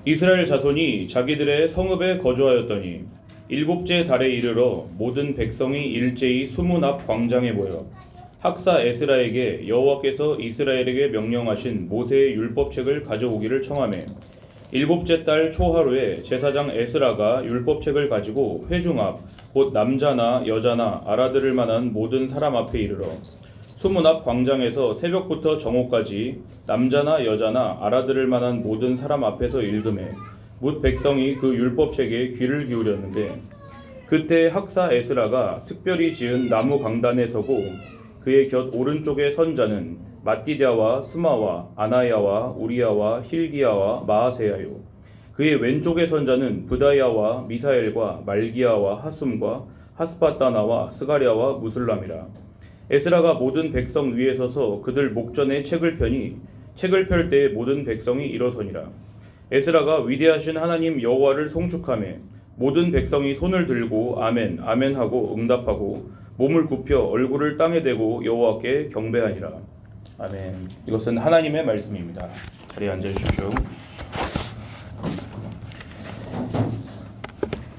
이스라엘 자손이 자기들의 성읍에 거주하였더니 일곱째 달에 이르러 모든 백성이 일제히 수문 앞 광장에 모여 학사 에스라에게 여호와께서 이스라엘에게 명령하신 모세의 율법책을 가져오기를 청하매 일곱째 달 초하루에 제사장 에스라가 율법책을 가지고 회중 앞 곧 남자나 여자나 알아들을 만한 모든 사람 앞에 이르러 수문 앞 광장에서 새벽부터 정오까지 남자나 여자나 알아들을 만한 모든 사람 앞에서 읽음에 뭇 백성이 그 율법책에 귀를 기울였는데 그때 학사 에스라가 특별히 지은 나무 강단에 서고 그의 곁 오른쪽에 선 자는 마띠디아와 스마와 아나야와 우리야와 힐기야와 마아세야요 그의 왼쪽에 선 자는 브다야와 미사엘과 말기야와 하숨과 하스바다나와 스가랴와 무슬람이라. 에스라가 모든 백성 위에 서서 그들 목전에 책을 펴니 책을 펼 때에 모든 백성이 일어서니라. 에스라가 위대하신 하나님 여호와를 송축하며 모든 백성이 손을 들고 아멘 아멘 하고 응답하고 몸을 굽혀 얼굴을 땅에 대고 여호와께 경배하니라. 아멘. 이것은 하나님의 말씀입니다. 자리에 앉아 주십시오.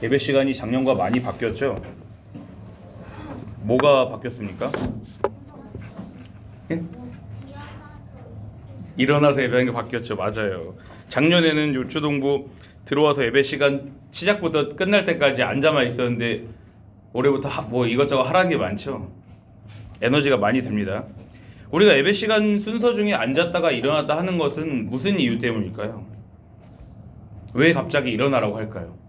예배 시간이 작년과 많이 바뀌었죠? 뭐가 바뀌었습니까? 일어나서 예배하는 게 바뀌었죠. 맞아요. 작년에는 요초동부 들어와서 예배 시간 시작부터 끝날 때까지 앉아만 있었는데 올해부터 뭐 이것저것 하라는 게 많죠. 에너지가 많이 듭니다. 우리가 예배 시간 순서 중에 앉았다가 일어났다 하는 것은 무슨 이유 때문일까요? 왜 갑자기 일어나라고 할까요?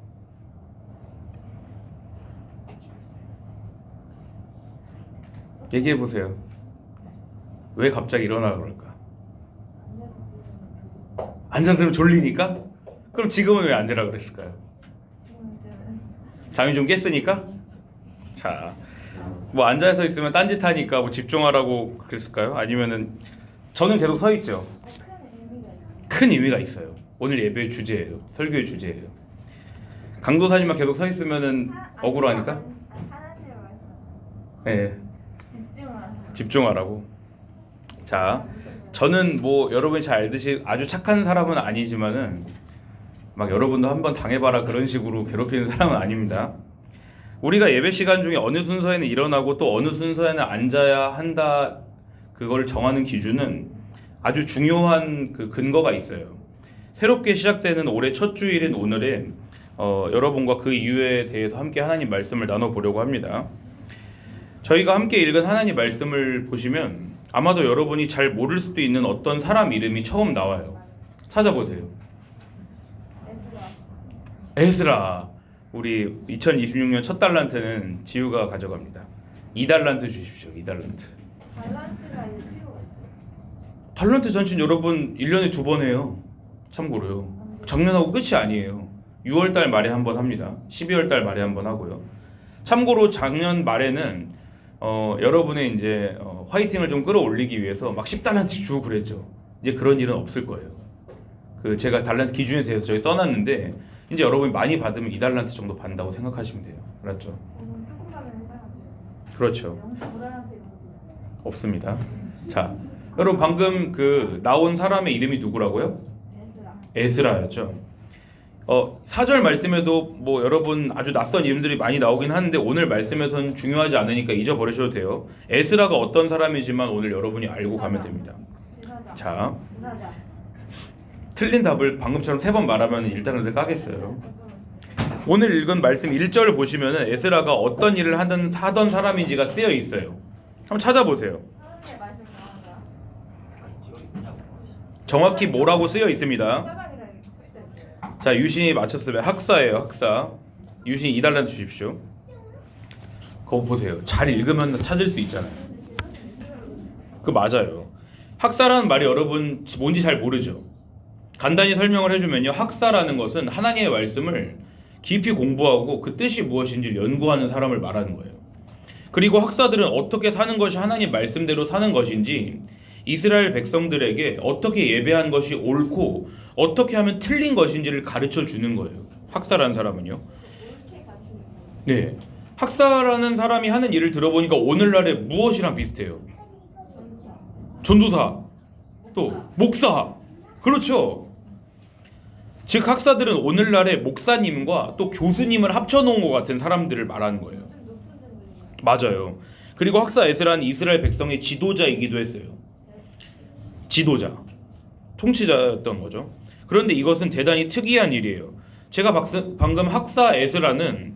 얘기해 보세요. 왜 갑자기 일어나라고 그럴까? 앉았으면 졸리니까? 그럼 지금은 왜 앉으라고 그랬을까요? 잠이 좀 깼으니까? 자, 뭐 앉아서 있으면 딴짓하니까 뭐 집중하라고 그랬을까요? 아니면은 저는 계속 서 있죠. 큰 의미가 있어요. 오늘 예배의 주제예요. 설교의 주제예요. 강도사님만 계속 서 있으면은 억울하니까? 네. 집중하라고. 자, 저는 뭐 여러분이 잘 알듯이 아주 착한 사람은 아니지만은 막 여러분도 한번 당해봐라 그런 식으로 괴롭히는 사람은 아닙니다. 우리가 예배 시간 중에 어느 순서에는 일어나고 또 어느 순서에는 앉아야 한다 그걸 정하는 기준은 아주 중요한 그 근거가 있어요. 새롭게 시작되는 올해 첫 주일인 오늘은 여러분과 그 이유에 대해서 함께 하나님 말씀을 나눠보려고 합니다. 저희가 함께 읽은 하나님 말씀을 보시면 아마도 여러분이 잘 모를 수도 있는 어떤 사람 이름이 처음 나와요. 찾아보세요. 에스라. 우리 2026년 첫 달란트는 지우가 가져갑니다. 2달란트 주십시오. 2달란트. 달란트가 필요가 있어요. 달란트 잔치는 여러분 1년에 2번 해요. 참고로요. 작년하고 끝이 아니에요. 6월달 말에 한 번 합니다. 12월달 말에 한 번 하고요. 참고로 작년 말에는 여러분의 이제 화이팅을 좀 끌어올리기 위해서 막 10달란트씩 주고 그랬죠. 이제 그런 일은 없을 거예요. 그 제가 달란트 기준에 대해서 저희 써놨는데 이제 여러분이 많이 받으면 2달란트 정도 받는다고 생각하시면 돼요. 알았죠? 조금만 해봐야 그렇죠. 0.5달란트 없습니다. 자, 여러분 방금 그 나온 사람의 이름이 누구라고요? 에스라였죠. 4절 말씀에도 뭐 여러분 아주 낯선 이름들이 많이 나오긴 하는데 오늘 말씀에서는 중요하지 않으니까 잊어버리셔도 돼요. 에스라가 어떤 사람이지만 오늘 여러분이 알고 가면 됩니다. 자, 틀린 답을 방금처럼 3번 말하면 일단은 까겠어요. 오늘 읽은 말씀 1절을 보시면은 에스라가 어떤 일을 하던 사람인지가 쓰여 있어요. 한번 찾아보세요. 정확히 뭐라고 쓰여 있습니다. 자, 유신이 맞췄으면 학사예요. 학사. 유신 2달란트 주십시오. 그거 보세요. 잘 읽으면 찾을 수 있잖아요. 그 맞아요. 학사라는 말이 여러분 뭔지 잘 모르죠. 간단히 설명을 해주면요, 학사라는 것은 하나님의 말씀을 깊이 공부하고 그 뜻이 무엇인지 연구하는 사람을 말하는 거예요. 그리고 학사들은 어떻게 사는 것이 하나님 말씀대로 사는 것인지, 이스라엘 백성들에게 어떻게 예배한 것이 옳고 어떻게 하면 틀린 것인지를 가르쳐 주는 거예요. 학사라는 사람은요. 네, 학사라는 사람이 하는 일을 들어보니까 오늘날의 무엇이랑 비슷해요? 전도사, 또 목사. 그렇죠. 즉 학사들은 오늘날의 목사님과 또 교수님을 합쳐놓은 것 같은 사람들을 말하는 거예요. 좀 높은 분들이에요. 맞아요. 그리고 학사 에스라는 이스라엘 백성의 지도자이기도 했어요. 지도자, 통치자였던 거죠. 그런데 이것은 대단히 특이한 일이에요. 제가 방금 학사 에스라는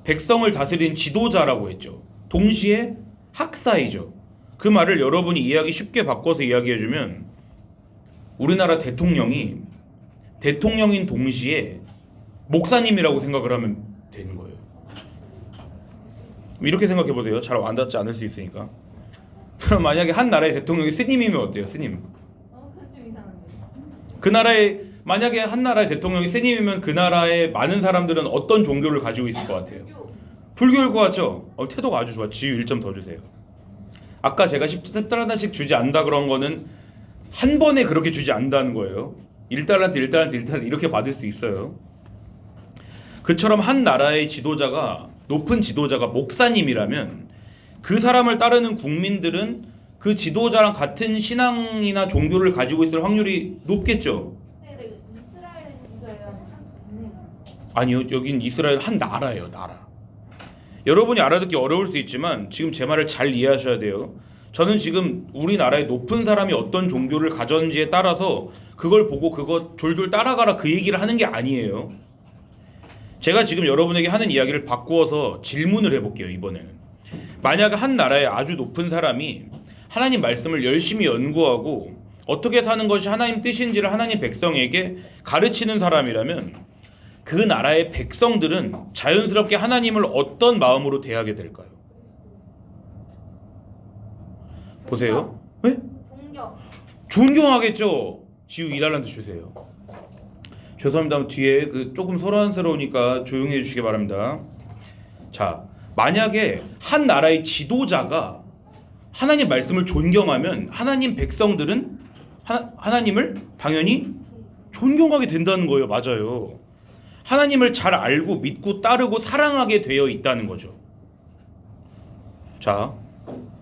백성을 다스린 지도자라고 했죠. 동시에 학사이죠. 그 말을 여러분이 이해하기 쉽게 바꿔서 이야기해주면 우리나라 대통령인 동시에 목사님이라고 생각을 하면 되는 거예요. 이렇게 생각해 보세요. 잘 와닿지 않을 수 있으니까. 그럼 만약에 한 나라의 대통령이 스님이면 어때요? 스님. 그건 좀 이상한데. 그 나라의 만약에 한 나라의 대통령이 스님이면 그 나라의 많은 사람들은 어떤 종교를 가지고 있을 것 같아요? 불교일 것 같죠? 태도가 아주 좋아. 지유 1점 더 주세요. 아까 제가 10달러씩 주지 않는다 그런 거는 한 번에 그렇게 주지 않는다는 거예요. 1달러한테 1달러한테 이렇게 받을 수 있어요. 그처럼 한 나라의 지도자가 높은 지도자가 목사님이라면 그 사람을 따르는 국민들은 그 지도자랑 같은 신앙이나 종교를 가지고 있을 확률이 높겠죠. 근데 이스라엘 이거예요. 아니요, 여긴 이스라엘 한 나라예요, 나라. 여러분이 알아듣기 어려울 수 있지만 지금 제 말을 잘 이해하셔야 돼요. 저는 지금 우리나라의 높은 사람이 어떤 종교를 가졌는지에 따라서 그걸 보고 그거 졸졸 따라가라 그 얘기를 하는 게 아니에요. 제가 지금 여러분에게 하는 이야기를 바꾸어서 질문을 해볼게요. 이번에는 만약 한 나라의 아주 높은 사람이 하나님 말씀을 열심히 연구하고 어떻게 사는 것이 하나님 뜻인지를 하나님 백성에게 가르치는 사람이라면 그 나라의 백성들은 자연스럽게 하나님을 어떤 마음으로 대하게 될까요? 보세요. 네? 동경. 존경하겠죠. 지우 2달란트 주세요. 죄송합니다. 뒤에 조금 소란스러우니까 조용히 해주시기 바랍니다. 자, 만약에 한 나라의 지도자가 하나님 말씀을 존경하면 하나님 백성들은 하나님을 당연히 존경하게 된다는 거예요. 맞아요. 하나님을 잘 알고 믿고 따르고 사랑하게 되어 있다는 거죠. 자,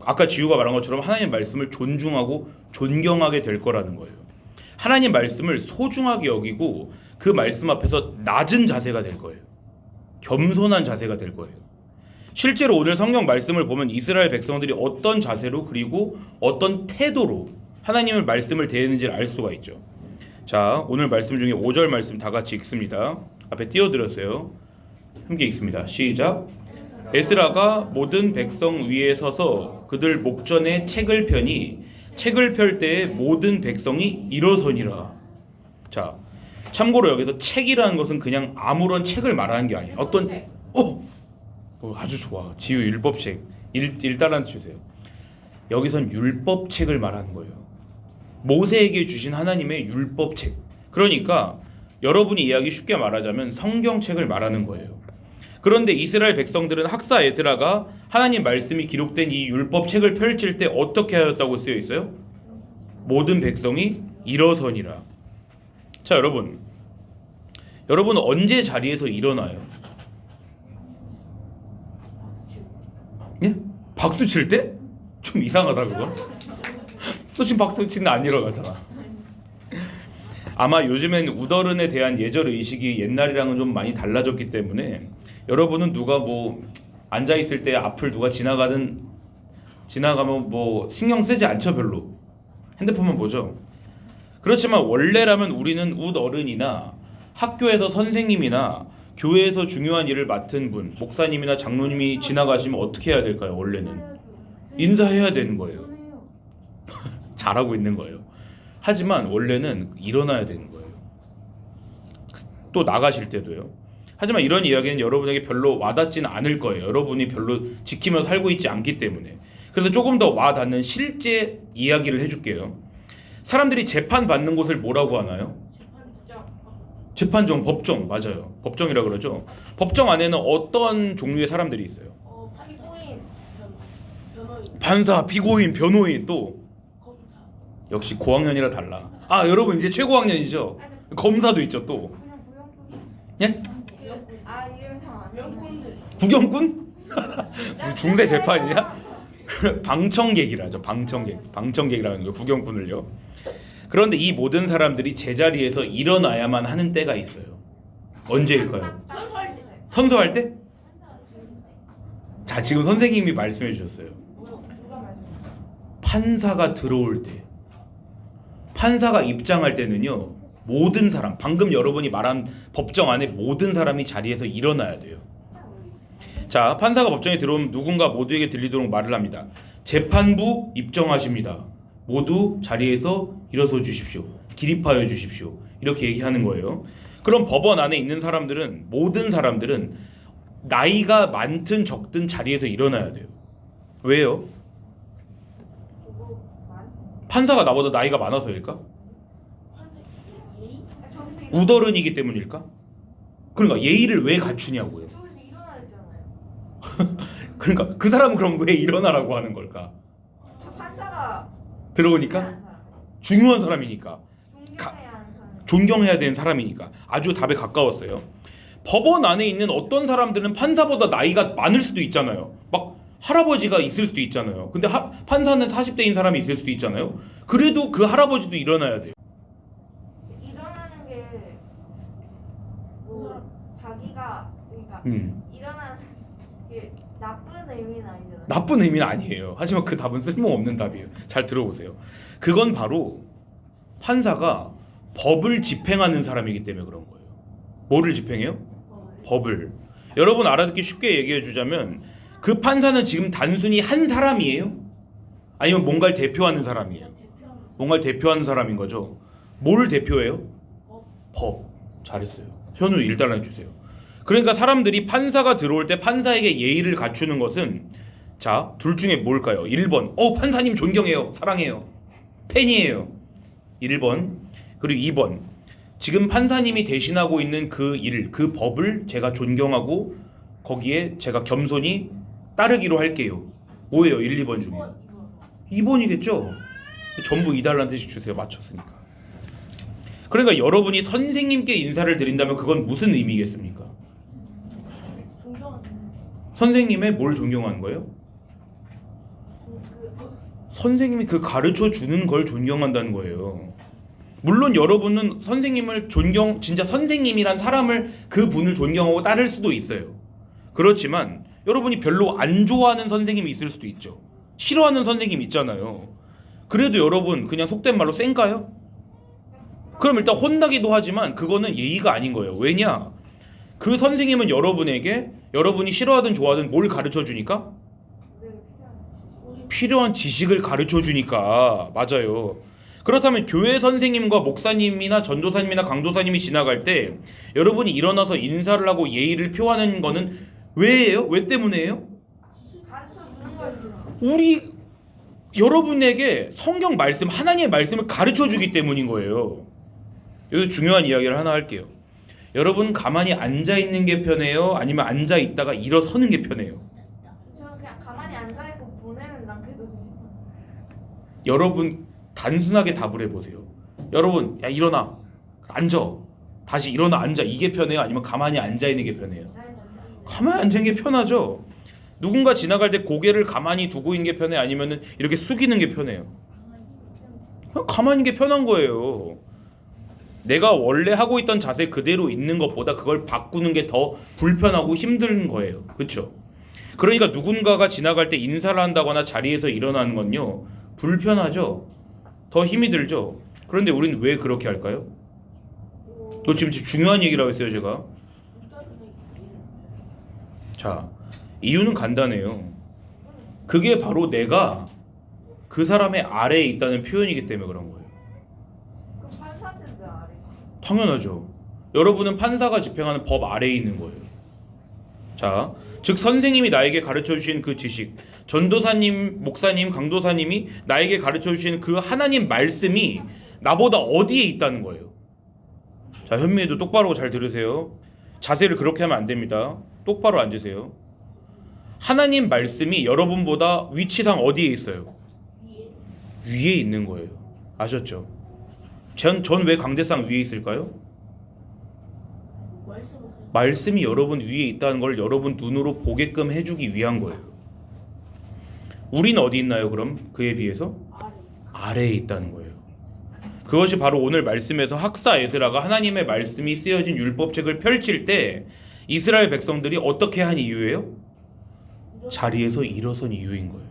아까 지우가 말한 것처럼 하나님 말씀을 존중하고 존경하게 될 거라는 거예요. 하나님 말씀을 소중하게 여기고 그 말씀 앞에서 낮은 자세가 될 거예요. 겸손한 자세가 될 거예요. 실제로 오늘 성경 말씀을 보면 이스라엘 백성들이 어떤 자세로 그리고 어떤 태도로 하나님의 말씀을 대했는지를 알 수가 있죠. 자, 오늘 말씀 중에 5절 말씀 다 같이 읽습니다. 앞에 띄워드렸어요. 함께 읽습니다. 시작. 에스라가 모든 백성 위에 서서 그들 목전에 책을 펴니 책을 펼 때에 모든 백성이 일어서니라. 자, 참고로 여기서 책이라는 것은 그냥 아무런 책을 말하는 게 아니에요. 아주 좋아. 지우 율법책 1달란트 주세요. 여기선 율법책을 말하는 거예요. 모세에게 주신 하나님의 율법책. 그러니까 여러분이 이해하기 쉽게 말하자면 성경책을 말하는 거예요. 그런데 이스라엘 백성들은 학사 에스라가 하나님 말씀이 기록된 이 율법책을 펼칠 때 어떻게 하였다고 쓰여 있어요? 모든 백성이 일어서니라. 자, 여러분은 언제 자리에서 일어나요? 예? 박수 칠 때? 좀 이상하다 그거. 또 지금 박수 치는데 안 일어나잖아. 아마 요즘엔 우더른에 대한 예절 의식이 옛날이랑은 좀 많이 달라졌기 때문에 여러분은 누가 앉아 있을 때 앞을 누가 지나가면 신경 쓰지 않죠. 별로 핸드폰만 보죠. 그렇지만 원래라면 우리는 우더른이나 학교에서 선생님이나 교회에서 중요한 일을 맡은 분, 목사님이나 장로님이 지나가시면 어떻게 해야 될까요? 원래는 인사해야 되는 거예요. 잘하고 있는 거예요. 하지만 원래는 일어나야 되는 거예요. 또 나가실 때도요. 하지만 이런 이야기는 여러분에게 별로 와닿지는 않을 거예요. 여러분이 별로 지키며 살고 있지 않기 때문에. 그래서 조금 더 와닿는 실제 이야기를 해줄게요. 사람들이 재판 받는 곳을 뭐라고 하나요? 재판정, 법정. 맞아요. 법정이라 그러죠. 법정 안에는 어떤 종류의 사람들이 있어요? 피고인, 변호인, 판사, 피고인, 변호인, 또 검사. 역시 고학년이라 달라. 아, 여러분 이제 최고학년이죠. 검사도 있죠. 또 예? 명꾼들. 구경꾼? 무슨 중대 재판이야? 방청객이라죠. 방청객이라는 거. 구경꾼을요. 그런데 이 모든 사람들이 제자리에서 일어나야만 하는 때가 있어요. 언제일까요? 선서할 때. 선서할 때? 자, 지금 선생님이 말씀해 주셨어요. 누가 말씀? 판사가 들어올 때, 판사가 입장할 때는요, 모든 사람, 방금 여러분이 말한 법정 안에 모든 사람이 자리에서 일어나야 돼요. 자, 판사가 법정에 들어오면 누군가 모두에게 들리도록 말을 합니다. 재판부 입정하십니다. 모두 자리에서 일어서 주십시오. 기립하여 주십시오. 이렇게 얘기하는 거예요. 그럼 법원 안에 있는 사람들은, 모든 사람들은 나이가 많든 적든 자리에서 일어나야 돼요. 왜요? 판사가 나보다 나이가 많아서일까? 우더른이기 때문일까? 그러니까 예의를 왜 갖추냐고요. 저기서 일어나야 했잖아요. 그러니까 그 사람은 그럼 왜 일어나라고 하는 걸까? 저 판사가 들어오니까 중요한 사람. 중요한 사람이니까, 존경해야 하는 사람. 존경해야 되는 사람이니까. 아주 답에 가까웠어요. 법원 안에 있는 어떤 사람들은 판사보다 나이가 많을 수도 있잖아요. 막 할아버지가 있을 수도 있잖아요. 근데 판사는 40대인 사람이 있을 수도 있잖아요. 그래도 그 할아버지도 일어나야 돼요. 일어나는 게 뭐 자기가 그러니까 일어나는 게 나쁜 의미는 아니잖아요. 나쁜 의미는 아니에요. 하지만 그 답은 쓸모없는 답이에요. 잘 들어보세요. 그건 바로 판사가 법을 집행하는 사람이기 때문에 그런 거예요. 뭐를 집행해요? 법을. 여러분 알아듣기 쉽게 얘기해 주자면 그 판사는 지금 단순히 한 사람이에요? 아니면 뭔가를 대표하는 사람이에요? 뭔가를 대표하는 사람인 거죠. 뭘 대표해요? 법. 잘했어요. 현우 일단해 주세요. 그러니까 사람들이 판사가 들어올 때 판사에게 예의를 갖추는 것은 자, 둘 중에 뭘까요? 1번. 판사님 존경해요. 사랑해요. 팬이에요. 1번. 그리고 2번. 지금 판사님이 대신하고 있는 그 일, 그 법을 제가 존경하고 거기에 제가 겸손히 따르기로 할게요. 뭐예요? 1, 2번 중에. 2번이겠죠? 전부 2달란트씩 주세요. 맞췄으니까. 그러니까 여러분이 선생님께 인사를 드린다면 그건 무슨 의미겠습니까? 존경하는 선생님의 뭘 존경하는 거예요? 선생님이 그 가르쳐 주는 걸 존경한다는 거예요. 물론 여러분은 선생님을 진짜 선생님이란 사람을 그분을 존경하고 따를 수도 있어요. 그렇지만 여러분이 별로 안 좋아하는 선생님이 있을 수도 있죠. 싫어하는 선생님 있잖아요. 그래도 여러분 그냥 속된 말로 쌩까요? 그럼 일단 혼나기도 하지만 그거는 예의가 아닌 거예요. 왜냐? 그 선생님은 여러분에게 여러분이 싫어하든 좋아하든 뭘 가르쳐 주니까? 필요한 지식을 가르쳐 주니까. 맞아요. 그렇다면 교회 선생님과 목사님이나 전도사님이나 강도사님이 지나갈 때 여러분이 일어나서 인사를 하고 예의를 표하는 거는 왜예요? 왜 때문에요? 가르쳐 주는 거예요. 우리 여러분에게 성경 말씀, 하나님의 말씀을 가르쳐 주기 때문인 거예요. 여기서 중요한 이야기를 하나 할게요. 여러분 가만히 앉아 있는 게 편해요? 아니면 앉아 있다가 일어서는 게 편해요? 저는 그냥 가만히 앉아 있고 보내면 난 그래도 여러분 단순하게 답을 해보세요. 여러분, 야 일어나, 앉아, 다시 일어나 앉아. 이게 편해요? 아니면 가만히 앉아 있는 게 편해요? 가만히 앉아 있는 게 편하죠. 누군가 지나갈 때 고개를 가만히 두고 있는 게 편해? 아니면은 이렇게 숙이는 게 편해요? 그냥 가만히 있는 게 편한 거예요. 내가 원래 하고 있던 자세 그대로 있는 것보다 그걸 바꾸는 게 더 불편하고 힘든 거예요. 그렇죠? 그러니까 누군가가 지나갈 때 인사를 한다거나 자리에서 일어나는 건요 불편하죠. 더 힘이 들죠. 그런데 우리는 왜 그렇게 할까요? 또 지금 중요한 얘기라고 했어요 제가. 자, 이유는 간단해요. 그게 바로 내가 그 사람의 아래에 있다는 표현이기 때문에 그런 거예요. 그럼 판사한테도 아래. 당연하죠. 여러분은 판사가 집행하는 법 아래에 있는 거예요. 자, 즉 선생님이 나에게 가르쳐 주신 그 지식, 전도사님, 목사님, 강도사님이 나에게 가르쳐 주신 그 하나님 말씀이 나보다 어디에 있다는 거예요. 자, 현미애도 똑바로 잘 들으세요. 자세를 그렇게 하면 안 됩니다. 똑바로 앉으세요. 하나님 말씀이 여러분보다 위치상 어디에 있어요? 위에 있는 거예요. 아셨죠? 전 왜 강대상 위에 있을까요? 말씀이 여러분 위에 있다는 걸 여러분 눈으로 보게끔 해주기 위한 거예요. 우린 어디 있나요 그럼? 그에 비해서? 아래에 있다는 거예요. 그것이 바로 오늘 말씀에서 학사 에스라가 하나님의 말씀이 쓰여진 율법책을 펼칠 때 이스라엘 백성들이 어떻게 한 이유예요? 자리에서 일어선 이유인 거예요.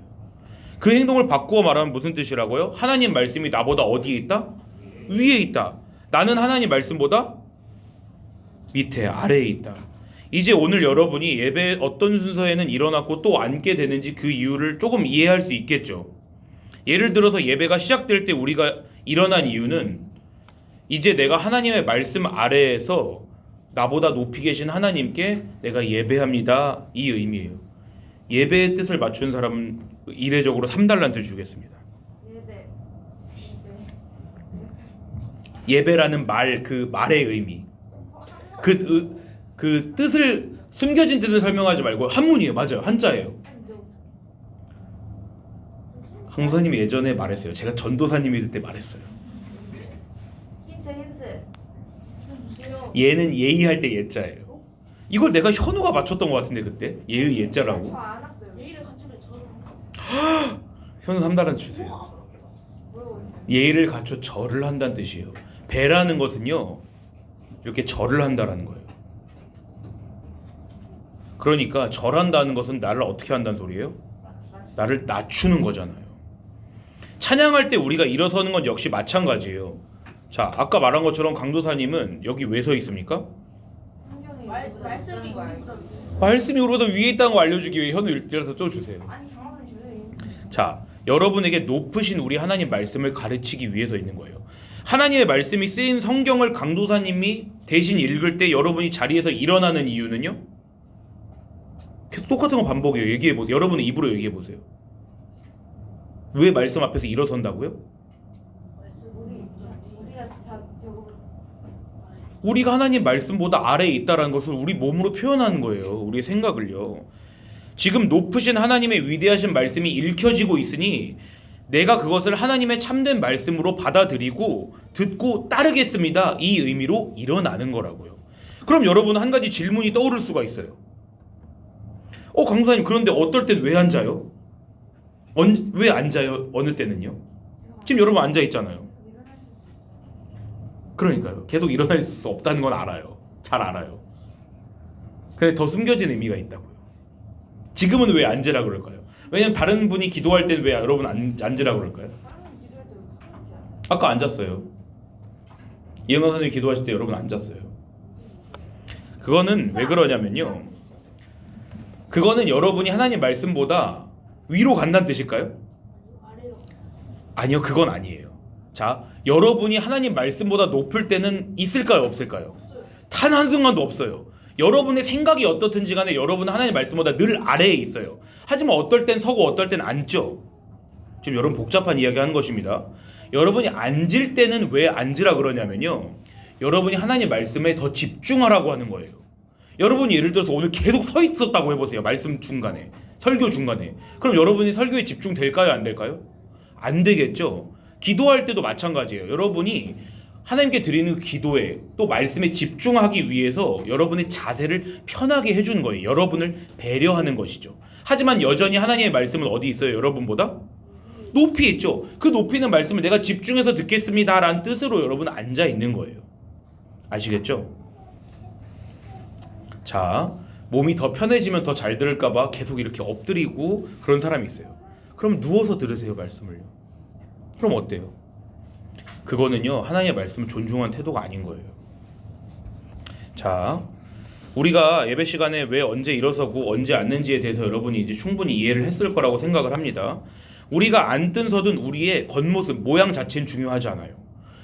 그 행동을 바꾸어 말하면 무슨 뜻이라고요? 하나님 말씀이 나보다 어디에 있다? 위에 있다. 나는 하나님 말씀보다 밑에 아래에 있다. 이제 오늘 여러분이 예배 어떤 순서에는 일어났고 또 앉게 되는지 그 이유를 조금 이해할 수 있겠죠. 예를 들어서 예배가 시작될 때 우리가 일어난 이유는 이제 내가 하나님의 말씀 아래에서 나보다 높이 계신 하나님께 내가 예배합니다. 이 의미예요. 예배의 뜻을 맞춘 사람은 이례적으로 3달란트 주겠습니다. 예배라는 말, 그 말의 의미, 그 뜻을, 숨겨진 뜻을 설명하지 말고 한문이에요. 맞아요. 한자예요. 강도사님이 예전에 말했어요. 제가 전도사님일 때 말했어요. 힌트. 예는 예의할 때 예자예요. 이걸 내가 현우가 맞췄던 것 같은데 그때 예의 예자라고. 저안 할게요. 예의를 갖추면 저를 현우 3달란트 주세요. 예의를 갖춰 절을 한다는 뜻이에요. 배라는 것은요 이렇게 절을 한다라는 거예요. 그러니까 절한다는 것은 나를 어떻게 한다는 소리예요? 나를 낮추는 거잖아요. 찬양할 때 우리가 일어서는 건 역시 마찬가지예요. 자, 아까 말한 것처럼 강도사님은 여기 왜 서 있습니까? 말씀이 말씀이 우리보다 위에 있다는 거 알려주기 위해 현우 일자라서 또 주세요. 아니 잠깐만 주세요. 자, 여러분에게 높으신 우리 하나님 말씀을 가르치기 위해서 있는 거예요. 하나님의 말씀이 쓰인 성경을 강도사님이 대신 읽을 때 여러분이 자리에서 일어나는 이유는요? 계속 똑같은 거 반복해요. 얘기해보세요. 여러분의 입으로 얘기해보세요. 왜 말씀 앞에서 일어선다고요? 우리가 하나님 말씀보다 아래에 있다는 것을 우리 몸으로 표현하는 거예요. 우리의 생각을요. 지금 높으신 하나님의 위대하신 말씀이 읽혀지고 있으니 내가 그것을 하나님의 참된 말씀으로 받아들이고 듣고 따르겠습니다. 이 의미로 일어나는 거라고요. 그럼 여러분은 한 가지 질문이 떠오를 수가 있어요. 강사님, 그런데 어떨 땐 왜 앉아요? 왜 앉아요? 어느 때는요? 지금 여러분 앉아 있잖아요. 그러니까요. 계속 일어날 수 없다는 건 알아요. 잘 알아요. 근데 더 숨겨진 의미가 있다고요. 지금은 왜 앉으라 그럴까요? 왜냐면 다른 분이 기도할 땐 왜 여러분 앉으라 그럴까요? 아까 앉았어요. 이영환 선생님이 기도하실 때 여러분 앉았어요. 그거는 왜 그러냐면요. 그거는 여러분이 하나님 말씀보다 위로 간다는 뜻일까요? 아니요, 그건 아니에요. 자, 여러분이 하나님 말씀보다 높을 때는 있을까요, 없을까요? 단 한순간도 없어요. 여러분의 생각이 어떻든지 간에 여러분은 하나님 말씀보다 늘 아래에 있어요. 하지만 어떨 땐 서고 어떨 땐 앉죠. 지금 여러분 복잡한 이야기 하는 것입니다. 여러분이 앉을 때는 왜 앉으라 그러냐면요, 여러분이 하나님 말씀에 더 집중하라고 하는 거예요. 여러분이 예를 들어서 오늘 계속 서 있었다고 해보세요. 말씀 중간에, 설교 중간에. 그럼 여러분이 설교에 집중될까요, 안 될까요? 안 되겠죠. 기도할 때도 마찬가지예요. 여러분이 하나님께 드리는 기도에 또 말씀에 집중하기 위해서 여러분의 자세를 편하게 해주는 거예요. 여러분을 배려하는 것이죠. 하지만 여전히 하나님의 말씀은 어디 있어요? 여러분보다 높이 있죠. 그 높이 있는 말씀을 내가 집중해서 듣겠습니다 라는 뜻으로 여러분 앉아 있는 거예요. 아시겠죠? 자, 몸이 더 편해지면 더 잘 들을까 봐 계속 이렇게 엎드리고 그런 사람이 있어요. 그럼 누워서 들으세요, 말씀을요. 그럼 어때요? 그거는요, 하나님의 말씀을 존중하는 태도가 아닌 거예요. 자, 우리가 예배 시간에 왜 언제 일어서고 언제 앉는지에 대해서 여러분이 이제 충분히 이해를 했을 거라고 생각을 합니다. 우리가 앉든 서든 우리의 겉모습, 모양 자체는 중요하지 않아요.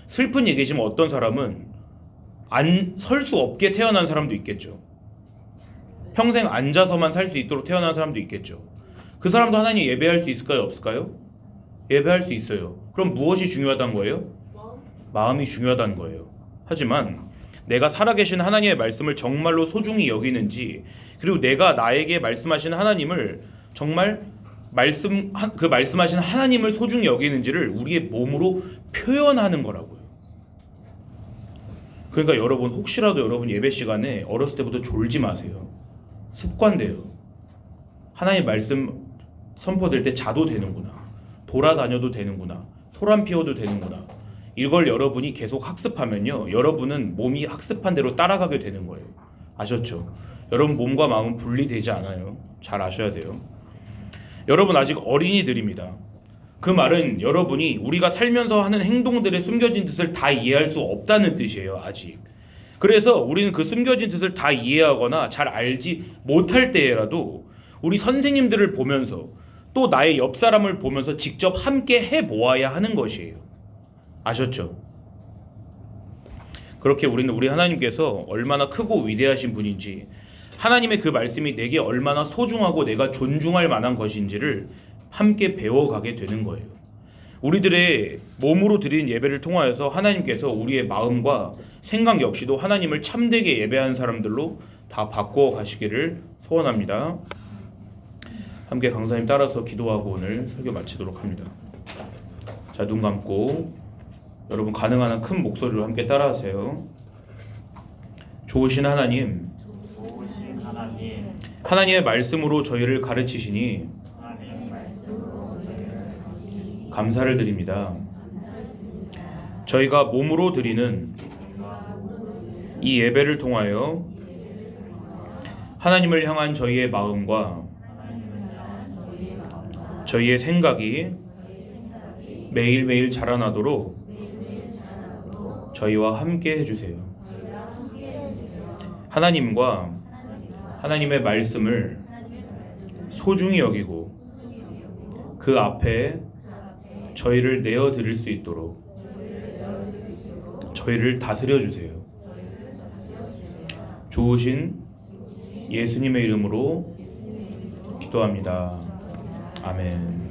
슬픈 얘기지만 어떤 사람은 설 수 없게 태어난 사람도 있겠죠. 평생 앉아서만 살 수 있도록 태어난 사람도 있겠죠. 그 사람도 하나님 예배할 수 있을까요, 없을까요? 예배할 수 있어요. 그럼 무엇이 중요하다는 거예요? 마음이 중요하다는 거예요. 하지만 내가 살아계신 하나님의 말씀을 정말로 소중히 여기는지, 그리고 내가 나에게 말씀하시는 하나님을 정말 말씀하신 하나님을 소중히 여기는지를 우리의 몸으로 표현하는 거라고요. 그러니까 여러분, 혹시라도 여러분 예배 시간에 어렸을 때부터 졸지 마세요. 습관돼요. 하나님 말씀 선포될 때 자도 되는구나, 돌아다녀도 되는구나, 소란 피워도 되는구나, 이걸 여러분이 계속 학습하면요, 여러분은 몸이 학습한 대로 따라가게 되는 거예요. 아셨죠? 여러분 몸과 마음은 분리되지 않아요. 잘 아셔야 돼요. 여러분 아직 어린이들입니다. 그 말은 여러분이 우리가 살면서 하는 행동들의 숨겨진 뜻을 다 이해할 수 없다는 뜻이에요. 아직. 그래서 우리는 그 숨겨진 뜻을 다 이해하거나 잘 알지 못할 때라도 우리 선생님들을 보면서 또 나의 옆 사람을 보면서 직접 함께 해보아야 하는 것이에요. 아셨죠? 그렇게 우리는 우리 하나님께서 얼마나 크고 위대하신 분인지, 하나님의 그 말씀이 내게 얼마나 소중하고 내가 존중할 만한 것인지를 함께 배워가게 되는 거예요. 우리들의 몸으로 드리는 예배를 통하여서 하나님께서 우리의 마음과 생각 역시도 하나님을 참되게 예배하는 사람들로 다 바꾸어 가시기를 소원합니다. 함께 강사님 따라서 기도하고 오늘 설교 마치도록 합니다. 자, 눈 감고 여러분 가능한 한 큰 목소리로 함께 따라하세요. 좋으신 하나님, 하나님의 말씀으로 저희를 가르치시니 감사를 드립니다. 저희가 몸으로 드리는 이 예배를 통하여 하나님을 향한 저희의 마음과 저희의 생각이 매일매일 자라나도록 저희와 함께 해주세요. 하나님과 하나님의 말씀을 소중히 여기고 그 앞에 저희를 내어 드릴 수 있도록 저희를 다스려 주세요. 좋으신 예수님의 이름으로 기도합니다. 아멘.